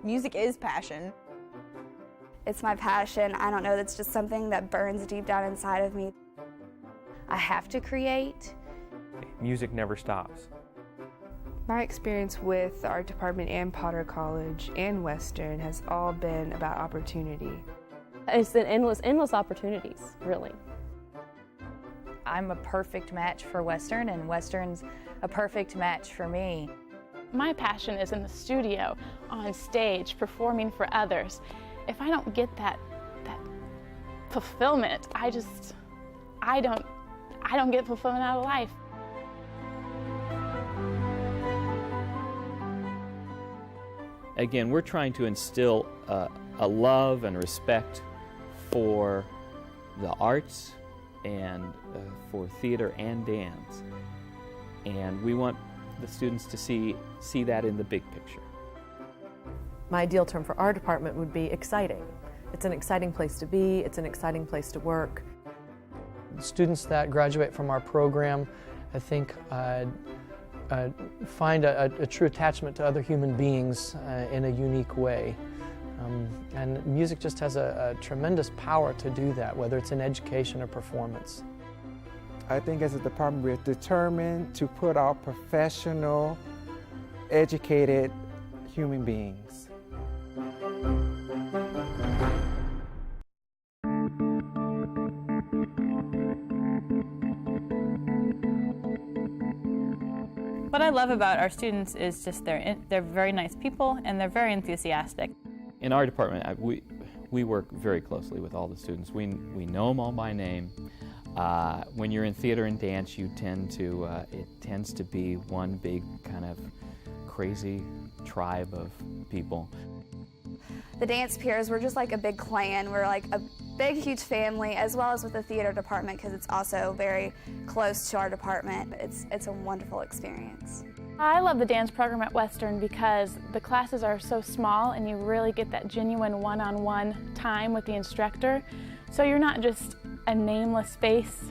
Music is passion. It's my passion. I don't know, that's just something that burns deep down inside of me. I have to create. Music never stops. My experience with the art department and Potter College and Western has all been about opportunity. It's been endless opportunities, really. I'm a perfect match for Western, and Western's a perfect match for me. My passion is in the studio, on stage, performing for others. If I don't get that fulfillment, I don't get fulfillment out of life. Again, we're trying to instill a love and respect for the arts and for theater and dance. And we want the students to see that in the big picture. My ideal term for our department would be exciting. It's an exciting place to be, it's an exciting place to work. The students that graduate from our program, I think, find a true attachment to other human beings in a unique way. And music just has a tremendous power to do that, whether it's in education or performance. I think as a department we're determined to put out professional, educated human beings. What I love about our students is just they're very nice people and they're very enthusiastic. In our department, we work very closely with all the students. We know them all by name. When you're in theater and dance, it tends to be one big kind of crazy tribe of people. The dance peers, we're just like a big clan. We're like a big, huge family, as well as with the theater department, because it's also very close to our department. It's a wonderful experience. I love the dance program at Western because the classes are so small and you really get that genuine one-on-one time with the instructor. So you're not just a nameless face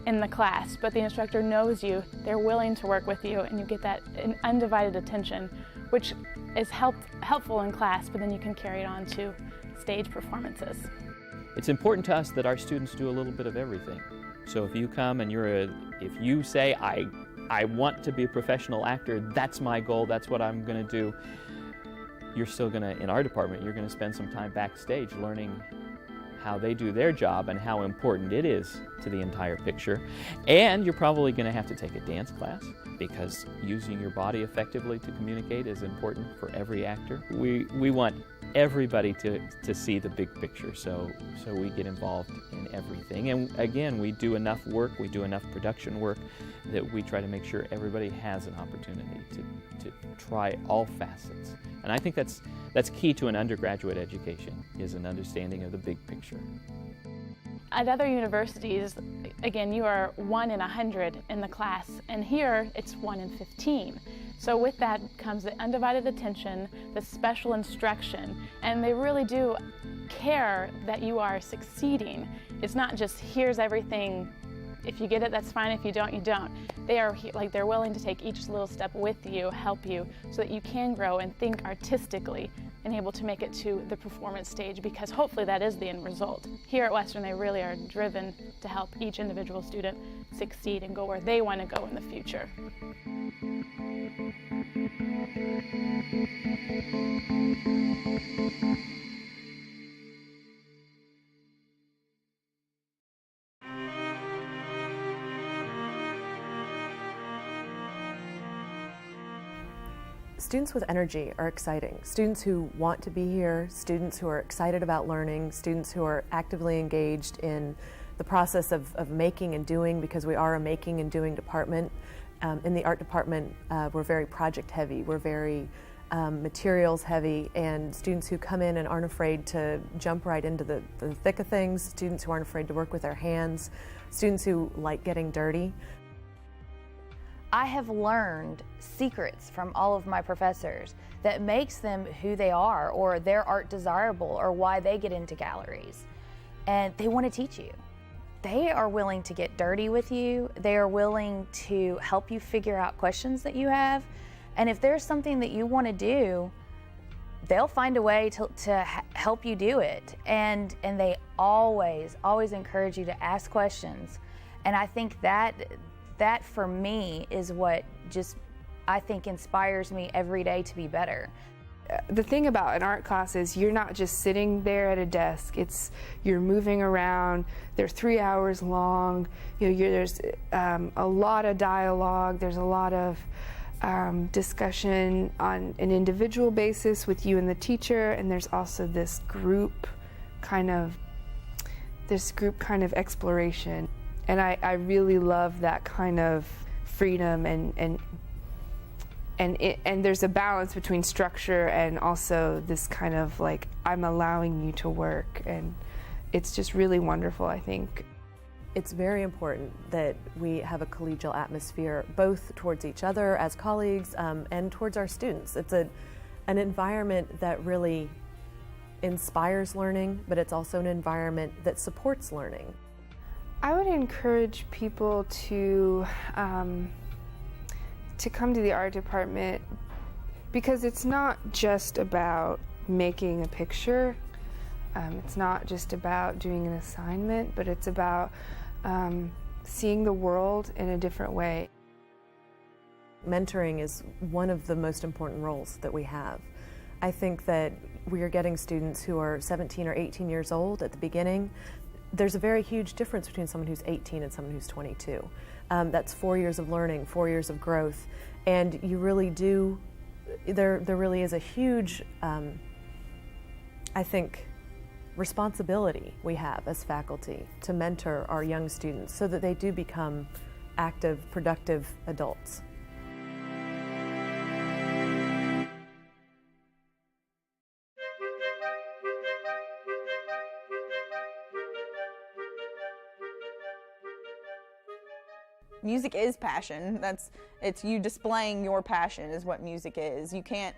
in the class, but the instructor knows you, they're willing to work with you, and you get that undivided attention, which is helpful in class, but then you can carry it on to stage performances. It's important to us that our students do a little bit of everything. So if you come and if you say, I want to be a professional actor, that's my goal, that's what I'm going to do, you're still going to, in our department, you're going to spend some time backstage learning how they do their job and how important it is to the entire picture. And you're probably going to have to take a dance class, because using your body effectively to communicate is important for every actor. We want everybody to see the big picture, so we get involved in everything. And again, we do enough work, we do enough production work that we try to make sure everybody has an opportunity to try all facets. And I think that's key to an undergraduate education, is an understanding of the big picture. At other universities, again, you are 1 in 100 in the class, and here it's 1 in 15. So with that comes the undivided attention, the special instruction, and they really do care that you are succeeding. It's not just, here's everything, if you get it, that's fine, if you don't, you don't. They're willing to take each little step with you, help you, so that you can grow and think artistically and able to make it to the performance stage, because hopefully that is the end result. Here at Western, they really are driven to help each individual student succeed and go where they want to go in the future. Students with energy are exciting. Students who want to be here, students who are excited about learning, students who are actively engaged in the process of making and doing, because we are a making and doing department. In the art department, we're very project heavy. We're very materials heavy, and students who come in and aren't afraid to jump right into the thick of things, students who aren't afraid to work with their hands, students who like getting dirty. I have learned secrets from all of my professors that makes them who they are, or their art desirable, or why they get into galleries. And they want to teach you. They are willing to get dirty with you. They are willing to help you figure out questions that you have. And if there's something that you want to do, they'll find a way to help you do it. And they always encourage you to ask questions. And I think that for me is what just, I think, inspires me every day to be better. The thing about an art class is you're not just sitting there at a desk. You're moving around. They're 3 hours long. There's a lot of dialogue. There's a lot of discussion on an individual basis with you and the teacher, and there's also this group kind of exploration. And I really love that kind of freedom, and there's a balance between structure and also this kind of like, I'm allowing you to work, and it's just really wonderful, I think. It's very important that we have a collegial atmosphere, both towards each other as colleagues and towards our students. It's an environment that really inspires learning, but it's also an environment that supports learning. I would encourage people to come to the art department because it's not just about making a picture. It's not just about doing an assignment, but it's about seeing the world in a different way. Mentoring is one of the most important roles that we have. I think that we are getting students who are 17 or 18 years old at the beginning. There's a very huge difference between someone who's 18 and someone who's 22. That's 4 years of learning, 4 years of growth, and you really do, there really is a huge, I think, responsibility we have as faculty to mentor our young students so that they do become active, productive adults. Music is passion. It's you displaying your passion is what music is. You can't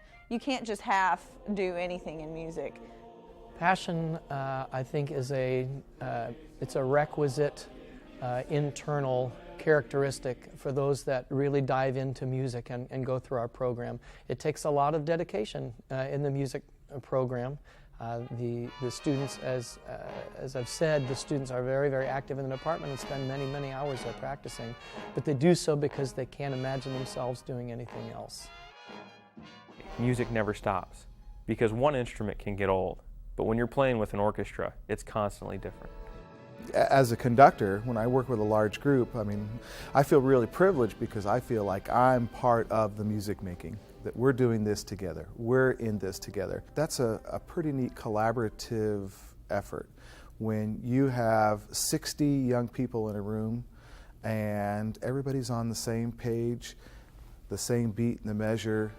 just half do anything in music. Passion, I think, is it's a requisite internal characteristic for those that really dive into music and go through our program. It takes a lot of dedication in the music program. The students, as I've said, the students are very, very active in the department and spend many, many hours there practicing, but they do so because they can't imagine themselves doing anything else. Music never stops because one instrument can get old, but when you're playing with an orchestra, it's constantly different. As a conductor, when I work with a large group, I feel really privileged because I feel like I'm part of the music making. That we're doing this together, we're in this together. That's a pretty neat collaborative effort. When you have 60 young people in a room and everybody's on the same page, the same beat and the measure,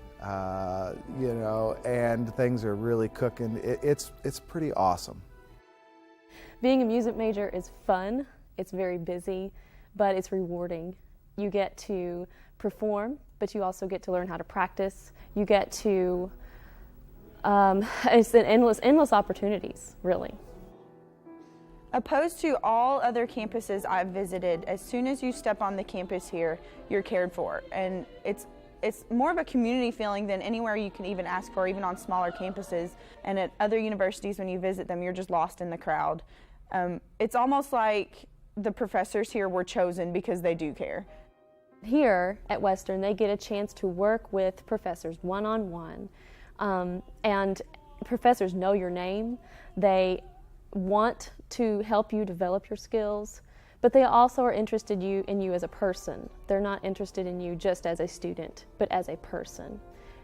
and things are really cooking, it's pretty awesome. Being a music major is fun, it's very busy, but it's rewarding. You get to perform, but you also get to learn how to practice. You get to, it's an endless opportunities, really. Opposed to all other campuses I've visited, as soon as you step on the campus here, you're cared for. And it's more of a community feeling than anywhere you can even ask for, even on smaller campuses. And at other universities, when you visit them, you're just lost in the crowd. It's almost like the professors here were chosen because they do care. Here at Western, they get a chance to work with professors one-on-one, and professors know your name. They want to help you develop your skills, but they also are interested in you as a person. They're not interested in you just as a student, but as a person,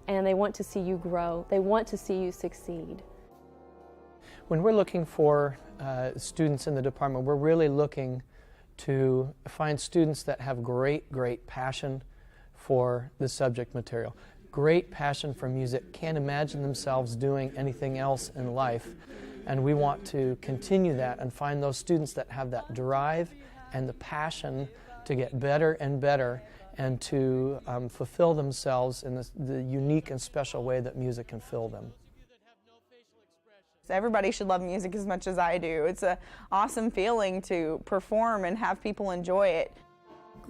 and they want to see you grow. They want to see you succeed. When we're looking for students in the department, we're really looking to find students that have great passion for the subject material. great passion for music, can't imagine themselves doing anything else in life. And we want to continue that and find those students that have that drive and the passion to get better and better and to fulfill themselves in the unique and special way that music can fill them. Everybody should love music as much as I do. It's an awesome feeling to perform and have people enjoy it.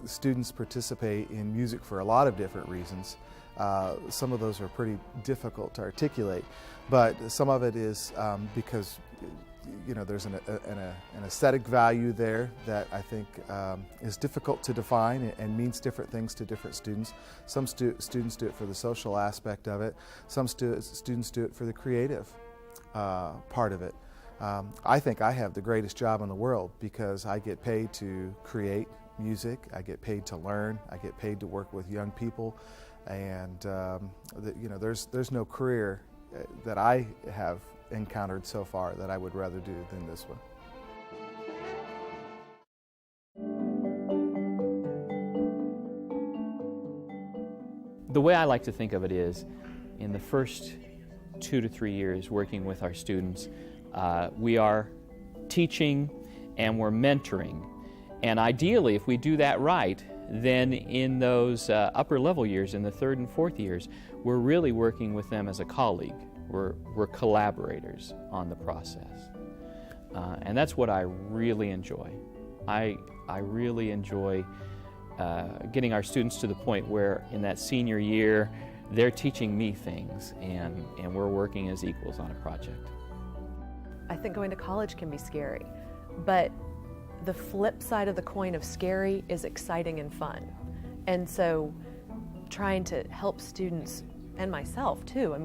Students participate in music for a lot of different reasons. Some of those are pretty difficult to articulate, but some of it is because there's an aesthetic value there that I think is difficult to define and means different things to different students. Some students do it for the social aspect of it. Some students do it for the creative part of it. I think I have the greatest job in the world because I get paid to create music, I get paid to learn, I get paid to work with young people, and there's no career that I have encountered so far that I would rather do than this one. The way I like to think of it is, in the first 2 to 3 years working with our students, we are teaching and we're mentoring. And ideally, if we do that right, then in those upper level years, in the 3rd and 4th years, we're really working with them as a colleague. We're collaborators on the process. And that's what I really enjoy. I really enjoy getting our students to the point where in that senior year, they're teaching me things and we're working as equals on a project. I think going to college can be scary, but the flip side of the coin of scary is exciting and fun. And so trying to help students, and myself too,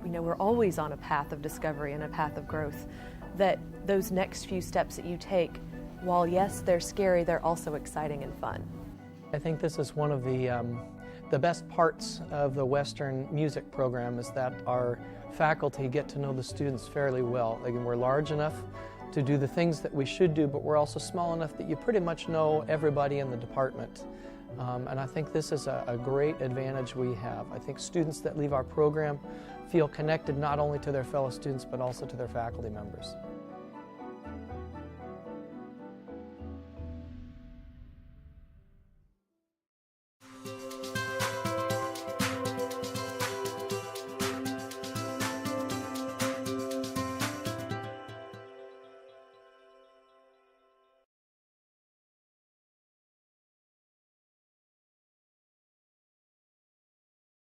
we're always on a path of discovery and a path of growth, that those next few steps that you take, while yes, they're scary, they're also exciting and fun. I think this is one of the best parts of the Western music program is that our faculty get to know the students fairly well. Again, we're large enough to do the things that we should do, but we're also small enough that you pretty much know everybody in the department. And I think this is a great advantage we have. I think students that leave our program feel connected not only to their fellow students, but also to their faculty members.